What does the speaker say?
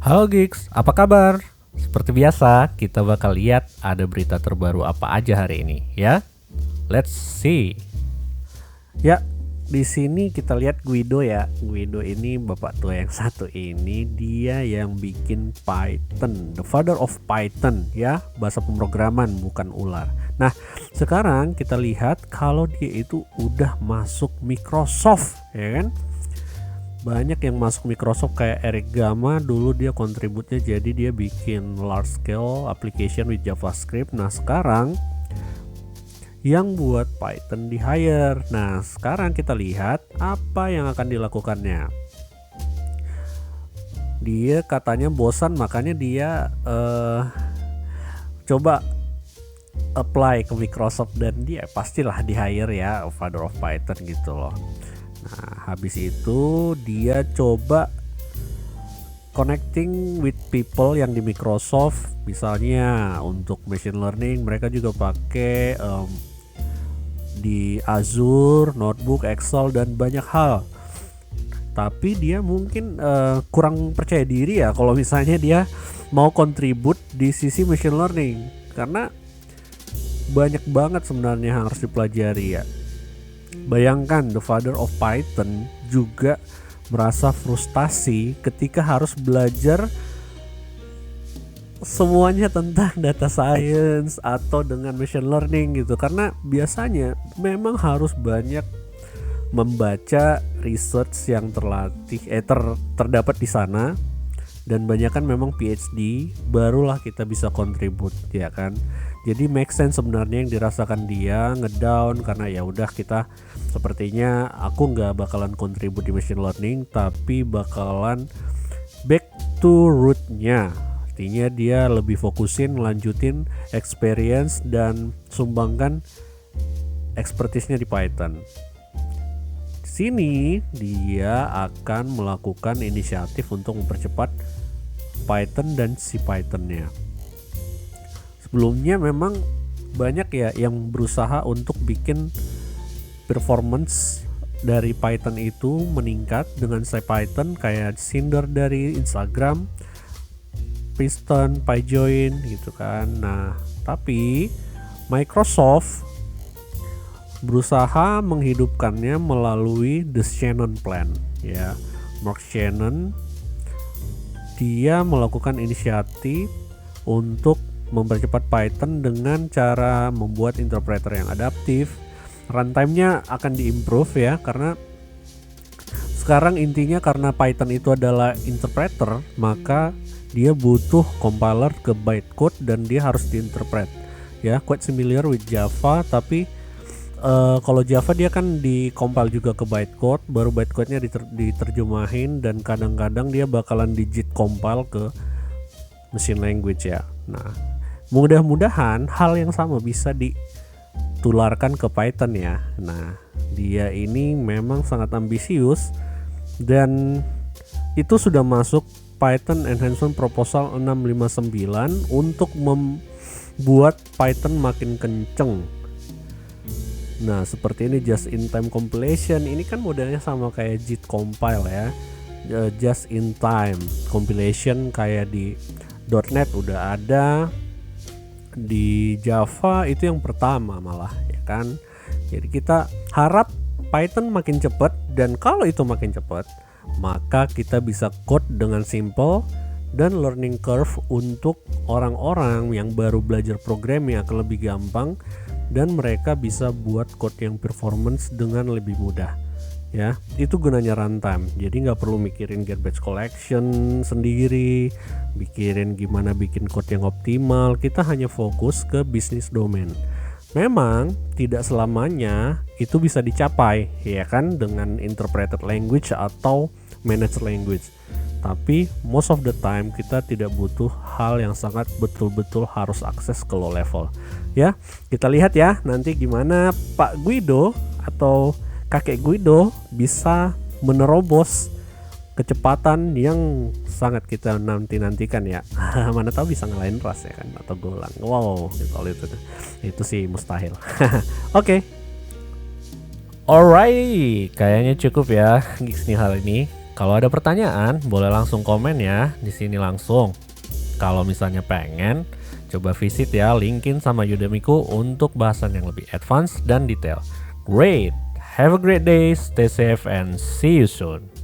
Halo Gigs, apa kabar? Seperti biasa, kita bakal lihat ada berita terbaru apa aja hari ini, ya. Let's see. Ya, di sini kita lihat Guido ya. Guido ini bapak tua yang satu ini, dia yang bikin Python, the father of Python ya, bahasa pemrograman bukan ular. Nah, sekarang kita lihat kalau dia itu udah masuk Microsoft, ya kan? Banyak yang masuk Microsoft kayak Eric Gama, dulu dia kontributnya jadi dia bikin large scale application with JavaScript. Nah sekarang yang buat Python di hire. Nah sekarang kita lihat apa yang akan dilakukannya. Dia katanya bosan, makanya dia coba apply ke Microsoft dan dia pastilah di hire ya, father of Python gitu loh. Nah, habis itu dia coba connecting with people yang di Microsoft, misalnya untuk machine learning mereka juga pakai di Azure, Notebook, Excel dan banyak hal. Tapi dia mungkin kurang percaya diri ya kalau misalnya dia mau kontribut di sisi machine learning, karena banyak banget sebenarnya yang harus dipelajari ya. Bayangkan the father of Python juga merasa frustasi ketika harus belajar semuanya tentang data science atau dengan machine learning gitu, karena biasanya memang harus banyak membaca research yang terdapat di sana, dan banyak kan memang PhD, barulah kita bisa kontribut ya kan. Jadi make sense sebenarnya yang dirasakan dia ngedown, karena ya udah kita sepertinya aku nggak bakalan kontribut di machine learning, tapi bakalan back to rootnya. Artinya dia lebih fokusin lanjutin experience dan sumbangkan expertise-nya di Python. Sini dia akan melakukan inisiatif untuk mempercepat Python dan si Python-nya. Sebelumnya memang banyak ya yang berusaha untuk bikin performance dari Python itu meningkat dengan CPython, kayak Cinder dari Instagram, Piston, PyJoin gitu kan. Nah, tapi Microsoft berusaha menghidupkannya melalui The Shannon Plan ya. Mark Shannon dia melakukan inisiatif untuk mempercepat Python dengan cara membuat interpreter yang adaptif. Runtime-nya akan diimprove ya, karena sekarang intinya karena Python itu adalah interpreter, maka dia butuh compiler ke bytecode dan dia harus diinterpret ya. Quite familiar with Java, tapi kalau Java dia kan dikompil juga ke bytecode, baru bytecode-nya diterjemahin, dan kadang-kadang dia bakalan digit compile ke machine language ya. Nah, mudah-mudahan hal yang sama bisa ditularkan ke Python ya. Nah, dia ini memang sangat ambisius dan itu sudah masuk Python Enhancement Proposal 659 untuk membuat Python makin kenceng. Nah, seperti ini just in time compilation. Ini kan modelnya sama kayak JIT compile ya. Just in time compilation kayak di .NET udah ada, di Java itu yang pertama malah ya kan. Jadi kita harap Python makin cepat, dan kalau itu makin cepat maka kita bisa code dengan simple, dan learning curve untuk orang-orang yang baru belajar programming akan lebih gampang, dan mereka bisa buat code yang performance dengan lebih mudah ya. Itu gunanya runtime, jadi nggak perlu mikirin garbage collection sendiri, mikirin gimana bikin code yang optimal. Kita hanya fokus ke bisnis domain. Memang tidak selamanya itu bisa dicapai ya kan dengan interpreted language atau managed language, tapi most of the time kita tidak butuh hal yang sangat betul-betul harus akses ke low level ya. Kita lihat ya nanti gimana Pak Guido atau kakek Guido bisa menerobos kecepatan yang sangat kita nantikan ya. Mana tahu bisa ngalahin Ras ya kan, atau Golang. Wow, kalau itu sih mustahil. Oke. Alright, kayaknya cukup ya gigs nih hari ini. Kalau ada pertanyaan, boleh langsung komen ya di sini langsung. Kalau misalnya pengen, coba visit ya LinkedIn sama Udemy-ku untuk bahasan yang lebih advance dan detail. Great! Have a great day, stay safe and see you soon.